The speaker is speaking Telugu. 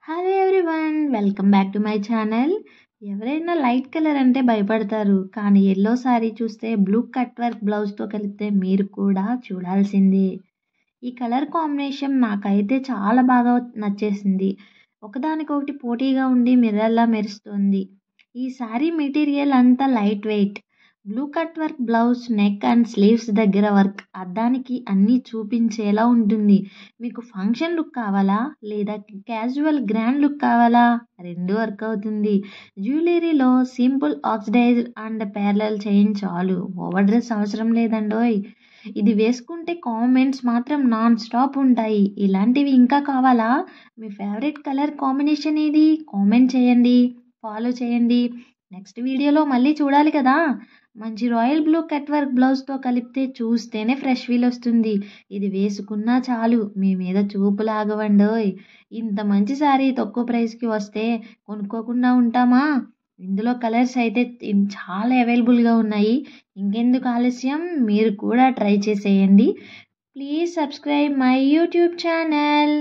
Hello everyone, welcome back to my channel. ఎవరైనా లైట్ కలర్ అంటే భయపడతారు, కానీ ఎల్లో సారీ చూస్తే బ్లూ కట్ వర్క్ బ్లౌజ్తో కలిపితే మీరు కూడా చూడాల్సిందే. ఈ కలర్ కాంబినేషన్ నాకైతే చాలా బాగా నచ్చేసింది. ఒకదానికొకటి పోటీగా ఉండి మిర్రర్లా మెరుస్తుంది. ఈ శారీ మెటీరియల్ అంతా light weight. Blue cut work blouse neck and sleeves దగ్గర వర్క్ అద్దానికి అన్నీ చూపించేలా ఉంటుంది. మీకు ఫంక్షన్ లుక్ కావాలా, లేదా క్యాజువల్ గ్రాండ్ లుక్ కావాలా? రెండు వర్క్ అవుతుంది. జ్యువెలరీలో simple oxidise and parallel chain చాలు, ఓవర్ డ్రెస్ అవసరం లేదండోయ్. ఇది వేసుకుంటే కామెంట్స్ మాత్రం నాన్ స్టాప్ ఉంటాయి. ఇలాంటివి ఇంకా కావాలా? మీ ఫేవరెట్ కలర్ కాంబినేషన్ ఏది? కామెంట్ చేయండి, ఫాలో చేయండి. నెక్స్ట్ వీడియోలో మళ్ళీ చూడాలి కదా. మంచి రాయల్ బ్లూ కట్ వర్క్ బ్లౌజ్తో కలిపితే చూస్తేనే ఫ్రెష్ ఫీల్ వస్తుంది. ఇది వేసుకున్నా చాలు, మీ మీద చూపు లాగవండోయ్. ఇంత మంచి శారీ తక్కువ ప్రైస్కి వస్తే కొనుక్కోకుండా ఉంటామా? ఇందులో కలర్స్ అయితే చాలా అవైలబుల్గా ఉన్నాయి. ఇంకెందుకు ఆలస్యం, మీరు కూడా ట్రై చేసేయండి. Please subscribe my YouTube channel.